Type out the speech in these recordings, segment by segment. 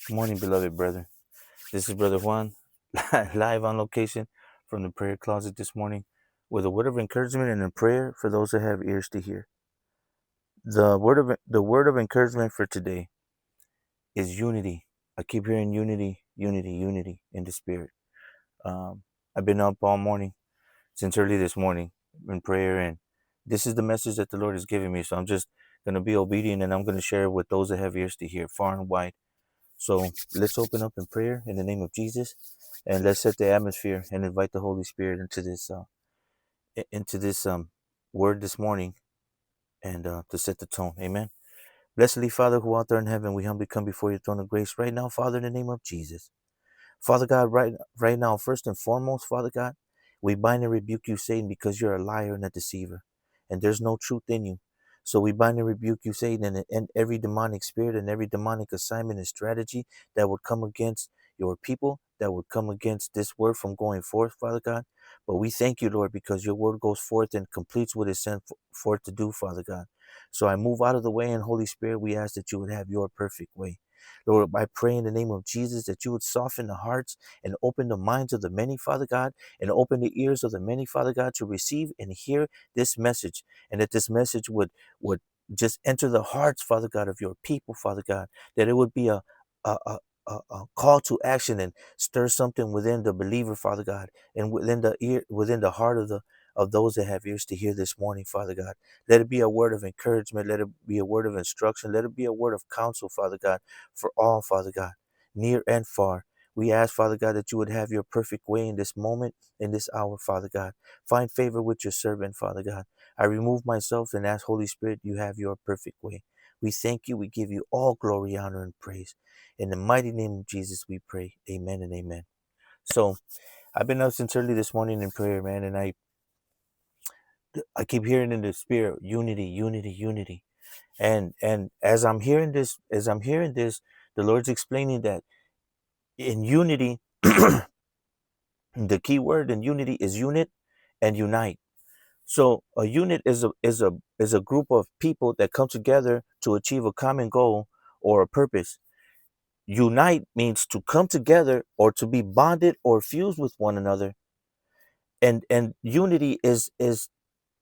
Good morning, beloved brother. This is Brother Juan, live on location from the prayer closet this morning with a word of encouragement and a prayer for those that have ears to hear. The word of encouragement for today is unity. I keep hearing unity, unity, unity in the spirit. Um, I've been up all morning since early this morning in prayer, and this is the message that the Lord has given me. So I'm just going to be obedient, and I'm going to share it with those that have ears to hear, far and wide. So let's open up in prayer in the name of Jesus, and let's set the atmosphere and invite the Holy Spirit into this word this morning, and to set the tone. Amen. Blessed Father, who art there in heaven, we humbly come before your throne of grace right now, Father, in the name of Jesus. Father God, right now, first and foremost, Father God, we bind and rebuke you, Satan, because you're a liar and a deceiver, and there's no truth in you. So we bind and rebuke you, Satan, and every demonic spirit and every demonic assignment and strategy that would come against your people, that would come against this word from going forth, Father God. But we thank you, Lord, because your word goes forth and completes what it's sent forth to do, Father God. So I move out of the way, and Holy Spirit, we ask that you would have your perfect way. Lord, I pray in the name of Jesus that you would soften the hearts and open the minds of the many, Father God, and open the ears of the many, Father God, to receive and hear this message, and that this message would just enter the hearts, Father God, of your people, Father God, that it would be a, a a call to action and stir something within the believer, Father God, and within the heart of those that have ears to hear this morning, Father God. Let it be a word of encouragement. Let it be a word of instruction. Let it be a word of counsel, Father God, for all, Father God, near and far. We ask, Father God, that you would have your perfect way in this moment, in this hour, Father God. Find favor with your servant, Father God. I remove myself and ask, Holy Spirit, you have your perfect way. We thank you. We give you all glory, honor, and praise. In the mighty name of Jesus, we pray. Amen and amen. So I've been up since early this morning in prayer, man, and I keep hearing in the spirit, unity, unity, unity. And as I'm hearing this, the Lord's explaining that in unity, the key word in unity is unit and unite. So a unit is a group of people that come together to achieve a common goal or a purpose. Unite means to come together or to be bonded or fused with one another. And unity is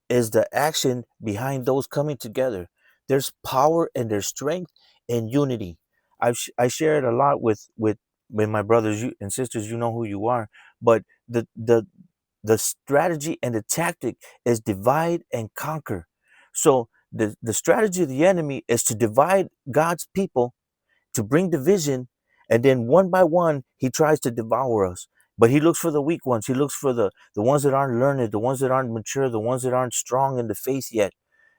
the action behind those coming together. There's power and there's strength in unity. I share it a lot with my brothers and sisters. You know who you are, but the strategy and the tactic is divide and conquer. So the strategy of the enemy is to divide God's people, to bring division, and then one by one he tries to devour us. But he looks for the weak ones. He looks for the ones that aren't learned, the ones that aren't mature, the ones that aren't strong in the faith yet.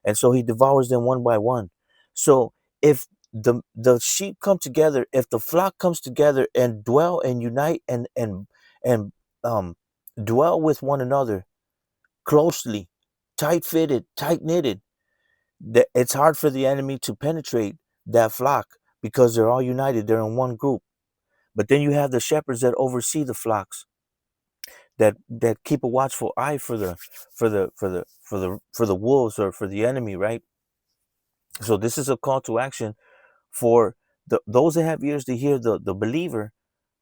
And so he devours them one by one. So if the sheep come together, if the flock comes together and dwell and unite and um dwell with one another closely, tight fitted, tight knitted, it's hard for the enemy to penetrate that flock because they're all united. They're in one group. But then you have the shepherds that oversee the flocks, that keep a watchful eye for the wolves or for the enemy, right? So this is a call to action for those that have ears to hear, the believer,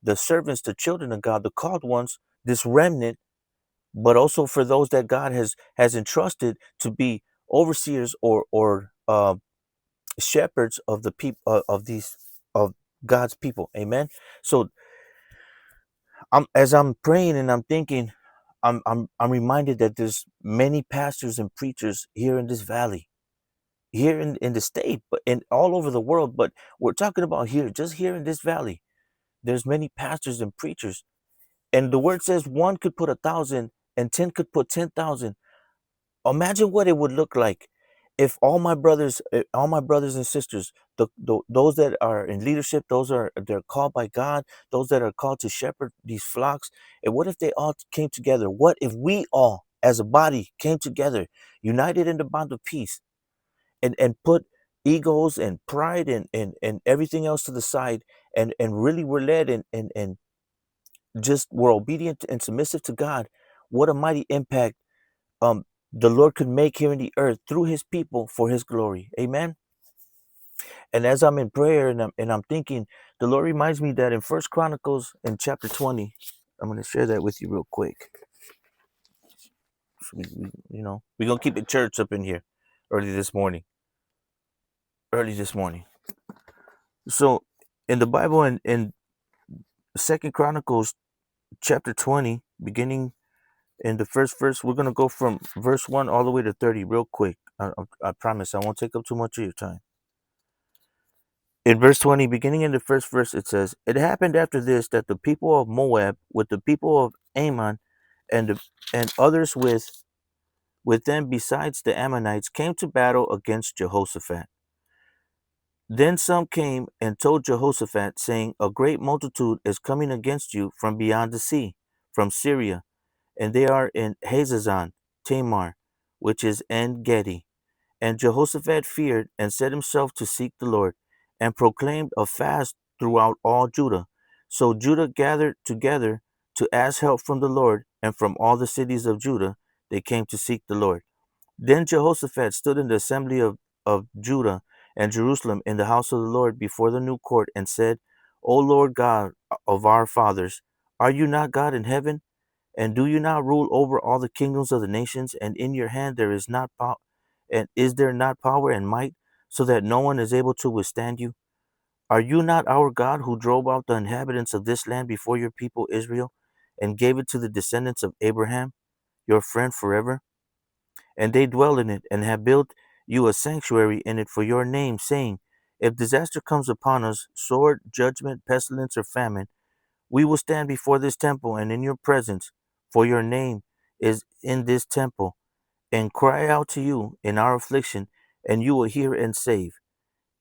the servants, the children of God, the called ones, this remnant, but also for those that God has entrusted to be overseers or shepherds of the people of God's people. Amen. So as I'm praying and I'm thinking, I'm reminded that there's many pastors and preachers here in this valley, here in the state, but and all over the world. But we're talking about here, just here in this valley. There's many pastors and preachers, and the word says one could put 1,000 and 10 could put 10,000. Imagine what it would look like if all my brothers and sisters, those that are in leadership, they're called by God, those that are called to shepherd these flocks, and what if they all came together? What if we all as a body came together, united in the bond of peace, and put egos and pride and everything else to the side, and really were led and just were obedient and submissive to God? What a mighty impact um the Lord could make here in the earth through his people for his glory. Amen. And as I'm in prayer and I'm thinking, the Lord reminds me that in First Chronicles in chapter 20, I'm going to share that with you real quick. So we're going to keep the church up in here early this morning. Early this morning. So in the Bible, in Second Chronicles chapter 20, beginning in the first verse, we're going to go from verse 1 all the way to 30 real quick. I promise I won't take up too much of your time. In verse 20, beginning in the first verse, it says, "It happened after this that the people of Moab with the people of Ammon and others with them besides the Ammonites came to battle against Jehoshaphat. Then some came and told Jehoshaphat, saying, A great multitude is coming against you from beyond the sea, from Syria, and they are in Hazazon Tamar, which is En Gedi. And Jehoshaphat feared and set himself to seek the Lord, and proclaimed a fast throughout all Judah. So Judah gathered together to ask help from the Lord, and from all the cities of Judah they came to seek the Lord. Then Jehoshaphat stood in the assembly of Judah and Jerusalem in the house of the Lord before the new court and said, O Lord God of our fathers, are you not God in heaven? And do you not rule over all the kingdoms of the nations? And in your hand there is not and is there not power and might, so that no one is able to withstand you? Are you not our God who drove out the inhabitants of this land before your people Israel, and gave it to the descendants of Abraham, your friend forever? And they dwell in it, and have built you a sanctuary in it for your name, saying, If disaster comes upon us, sword, judgment, pestilence, or famine, we will stand before this temple and in your presence, for your name is in this temple, and cry out to you in our affliction, and you will hear and save.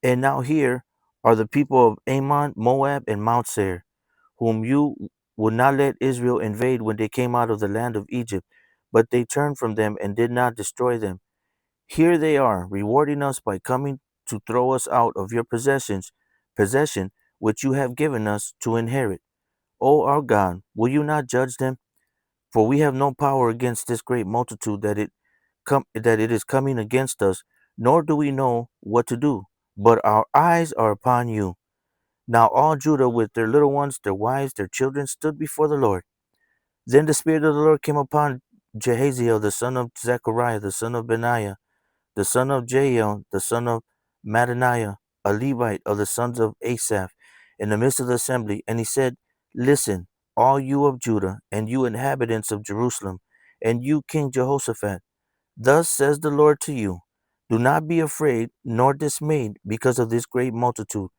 And now here are the people of Ammon, Moab, and Mount Seir, whom you would not let Israel invade when they came out of the land of Egypt, but they turned from them and did not destroy them. Here they are, rewarding us by coming to throw us out of your possession which you have given us to inherit. O our God, will you not judge them? For we have no power against this great multitude that it is coming against us, nor do we know what to do. But our eyes are upon you. Now all Judah with their little ones, their wives, their children stood before the Lord. Then the Spirit of the Lord came upon Jehaziel, the son of Zechariah, the son of Benaiah, the son of Jael, the son of Mattaniah, a Levite of the sons of Asaph, in the midst of the assembly. And he said, Listen, all you of Judah, and you inhabitants of Jerusalem, and you King Jehoshaphat. Thus says the Lord to you, Do not be afraid nor dismayed because of this great multitude,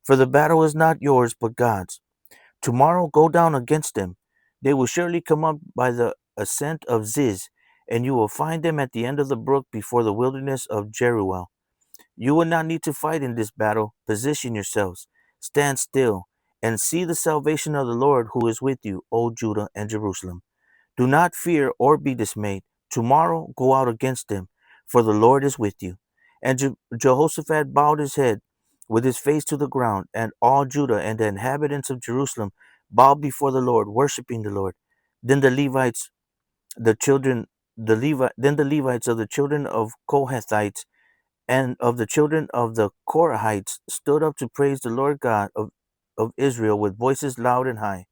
for the battle is not yours but God's. Tomorrow go down against them. They will surely come up by the ascent of Ziz, and you will find them at the end of the brook before the wilderness of Jeruel. You will not need to fight in this battle. Position yourselves, stand still, and see the salvation of the Lord who is with you, O Judah and Jerusalem. Do not fear or be dismayed. Tomorrow go out against them, for the Lord is with you. And Jehoshaphat bowed his head with his face to the ground, and all Judah and the inhabitants of Jerusalem bowed before the Lord, worshiping the Lord. Then the Levites, then the Levites of the children of Kohathites and of the children of the Korahites stood up to praise the Lord God of Israel with voices loud and high.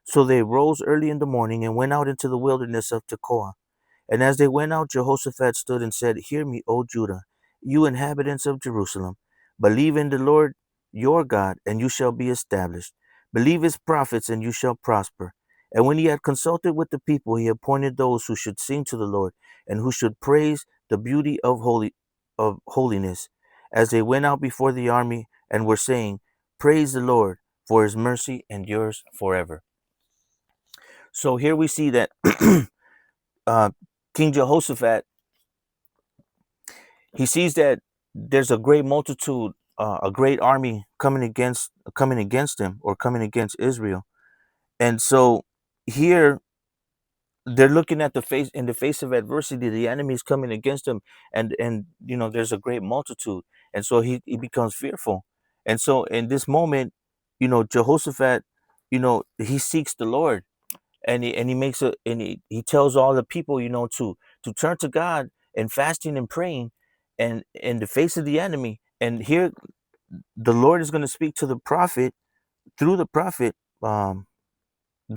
So they rose early in the morning and went out into the wilderness of Tekoa. And as they went out, Jehoshaphat stood and said, Hear me, O Judah, you inhabitants of Jerusalem. Believe in the Lord your God, and you shall be established. Believe his prophets, and you shall prosper. And when he had consulted with the people, he appointed those who should sing to the Lord, and who should praise the beauty of holiness, as they went out before the army and were saying, Praise the Lord, for his mercy endures forever. So here we see that uh, King Jehoshaphat, he sees that there's a great multitude, a great army coming against him or coming against Israel, and so here they're looking at the face of adversity. The enemy is coming against them, and there's a great multitude, and so he becomes fearful, and so in this moment, Jehoshaphat, he seeks the Lord, and he makes he tells all the people, to turn to God and fasting and praying and in the face of the enemy. And here the Lord is going to speak to the prophet through the prophet um,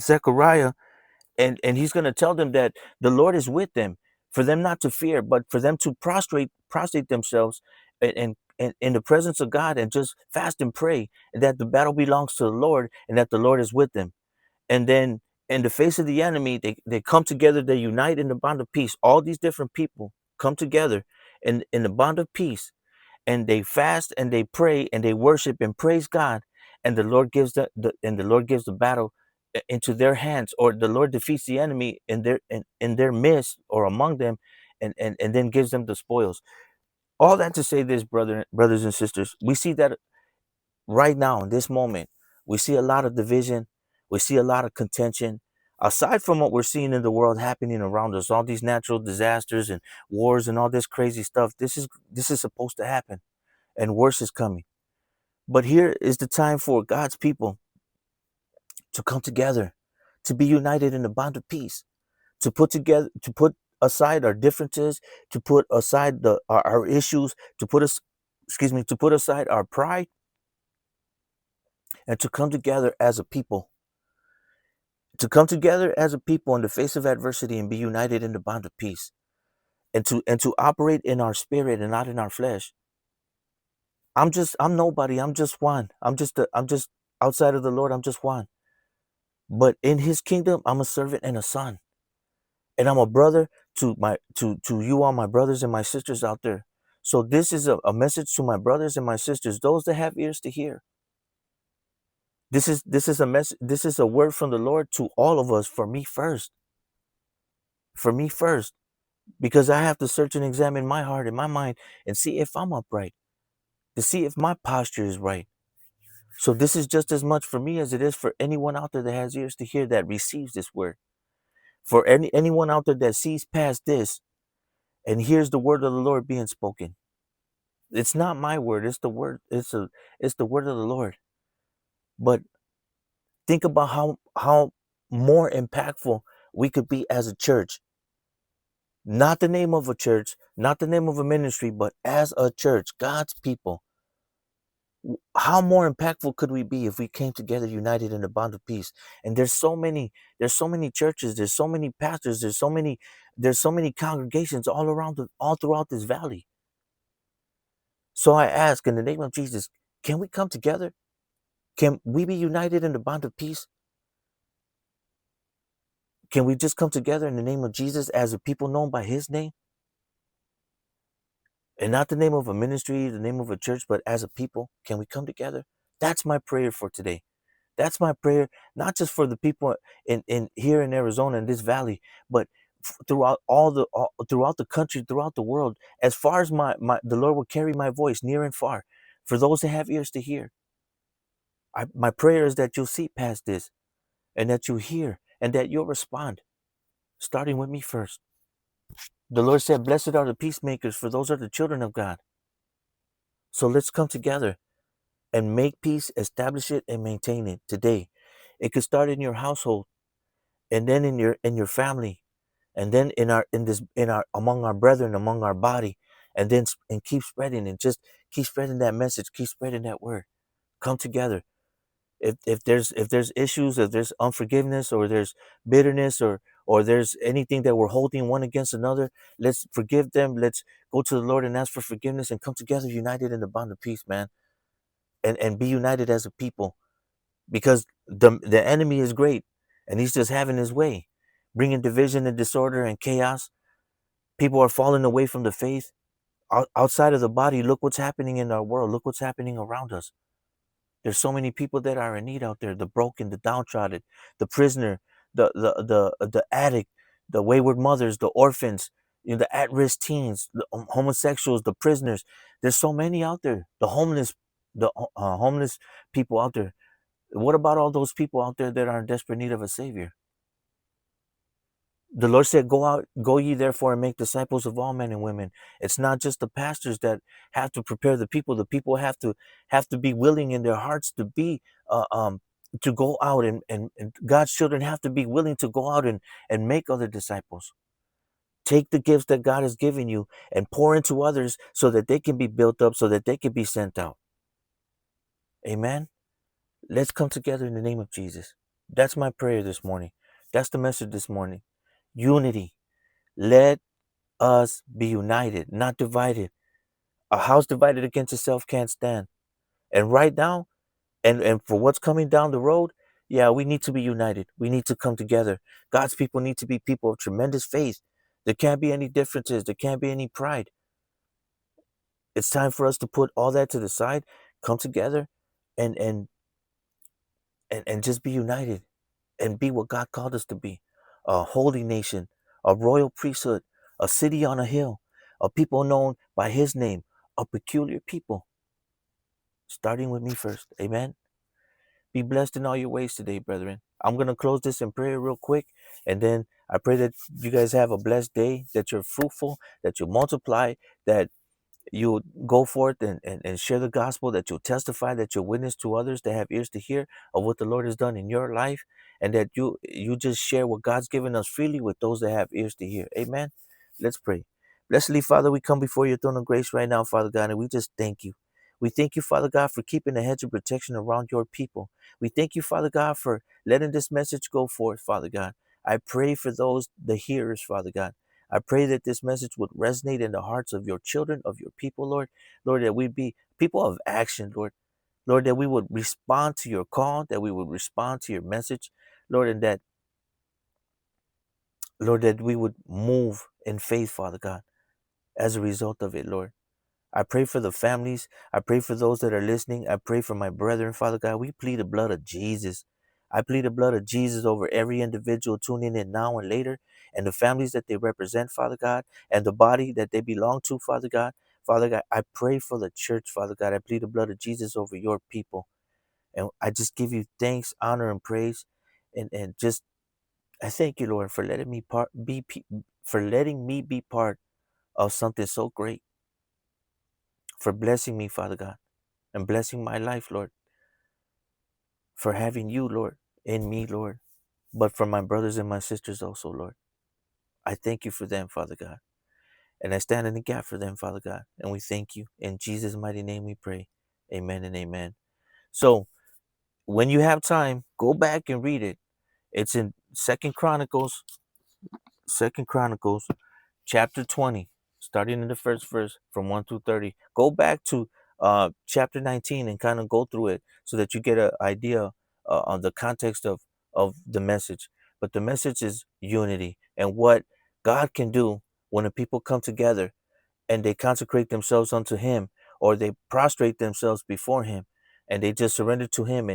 Zechariah, and he's going to tell them that the Lord is with them, for them not to fear, but for them to prostrate themselves and in the presence of God and just fast and pray, and that the battle belongs to the Lord and that the Lord is with them. And then in the face of the enemy, they come together, they unite in the bond of peace. All these different people come together in the bond of peace, and they fast and they pray and they worship and praise God, and the Lord gives the Lord gives the battle into their hands, or the Lord defeats the enemy in their midst or among them, and then gives them the spoils. All that to say this, brothers and sisters, we see that right now in this moment, we see a lot of division, we see a lot of contention. Aside from what we're seeing in the world happening around us, all these natural disasters and wars and all this crazy stuff, this is supposed to happen, and worse is coming. But here is the time for God's people to come together, to be united in the bond of peace, to put aside our differences, to put aside our issues, to put aside our pride, and to come together as a people, to come together as a people in the face of adversity and be united in the bond of peace, and to operate in our spirit and not in our flesh. I'm nobody. I'm just one. I'm just outside of the Lord. I'm just one. But in his kingdom, I'm a servant and a son. And I'm a brother to you all my brothers and my sisters out there. So this is a message to my brothers and my sisters, those that have ears to hear. This is a message, this is a word from the Lord to all of us, for me first. For me first. Because I have to search and examine my heart and my mind and see if I'm upright, to see if my posture is right. So this is just as much for me as it is for anyone out there that has ears to hear, that receives this word. For anyone out there that sees past this and hears the word of the Lord being spoken. It's not my word, it's the word, it's the word of the Lord. But think about how more impactful we could be as a church. Not the name of a church, not the name of a ministry, but as a church, God's people. How more impactful could we be if we came together united in the bond of peace? And there's so many churches, there's so many pastors, there's so many congregations all throughout this valley. So I ask in the name of Jesus, can we come together? Can we be united in the bond of peace? Can we just come together in the name of Jesus as a people known by his name? And not the name of a ministry, the name of a church, but as a people, can we come together? That's my prayer for today. That's my prayer, not just for the people in here in Arizona in this valley, but throughout the country, throughout the world, as far as the Lord will carry my voice near and far, for those that have ears to hear. My prayer is that you'll see past this, and that you hear, and that you'll respond, starting with me first. The Lord said, "Blessed are the peacemakers, for those are the children of God." So let's come together and make peace, establish it, and maintain it today. It could start in your household, and then in your family, and then in our among our brethren, among our body, and then and keep spreading, and just keep spreading that message, keep spreading that word. Come together. If there's issues, if there's unforgiveness, or there's bitterness, or there's anything that we're holding one against another, let's forgive them. Let's go to the Lord and ask for forgiveness and come together united in the bond of peace, man. And be united as a people, because the enemy is great, and he's just having his way, bringing division and disorder and chaos. People are falling away from the faith. Outside of the body, look what's happening in our world, look what's happening around us. There's so many people that are in need out there, the broken, the downtrodden, the prisoner, the addict, the wayward mothers, the orphans, the at-risk teens, the homosexuals, the prisoners. There's so many out there. The homeless people out there. What about all those people out there that are in desperate need of a savior? The Lord said, "Go out, go ye therefore and make disciples of all men and women." It's not just the pastors that have to prepare the people. The people have to be willing in their hearts to be to go out, and God's children have to be willing to go out and make other disciples. Take the gifts that God has given you and pour into others so that they can be built up, so that they can be sent out. Amen. Let's come together in the name of Jesus. That's my prayer this morning. That's the message this morning. Unity. Let us be united, not divided. A house divided against itself can't stand. And right now, and for what's coming down the road, yeah, we need to be united. We need to come together. God's people need to be people of tremendous faith. There can't be any differences. There can't be any pride. It's time for us to put all that to the side, come together, and and and just be united and be what God called us to be. A holy nation, a royal priesthood, a city on a hill, a people known by his name, a peculiar people, starting with me first. Amen. Be blessed in all your ways today, brethren. I'm going to close this in prayer real quick. And then I pray that you guys have a blessed day, that you're fruitful, that you multiply, that you'll go forth and share the gospel, that you'll testify, that you'll witness to others that have ears to hear of what the Lord has done in your life, and that you just share what God's given us freely with those that have ears to hear. Amen. Let's pray. Blessedly, Father, we come before your throne of grace right now, Father God, and we just thank you. We thank you, Father God, for keeping a hedge of protection around your people. We thank you, Father God, for letting this message go forth, Father God. I pray for those, the hearers, Father God. I pray that this message would resonate in the hearts of your children, of your people, Lord. Lord, that we be people of action, Lord. Lord, that we would respond to your call, that we would respond to your message, Lord, and that, Lord, that we would move in faith, Father God, as a result of it, Lord. I pray for the families. I pray for those that are listening. I pray for my brethren, Father God. We plead the blood of Jesus. I plead the blood of Jesus over every individual tuning in now and later, and the families that they represent, Father God, and the body that they belong to, Father God. Father God, I pray for the church, Father God. I plead the blood of Jesus over your people. And I just give you thanks, honor, and praise. And just I thank you, Lord, for letting me for letting me be part of something so great, for blessing me, Father God, and blessing my life, Lord, for having you, Lord, in me, Lord, but for my brothers and my sisters also, Lord. I thank you for them, Father God. And I stand in the gap for them, Father God. And we thank you. In Jesus' mighty name we pray. Amen and amen. So when you have time, go back and read it. It's in Second Chronicles chapter 20, starting in the first verse from 1 through 30. Go back to chapter 19 and kind of go through it so that you get an idea on the context of the message. But the message is unity and what God can do when the people come together and they consecrate themselves unto him, or they prostrate themselves before him, and they just surrender to him,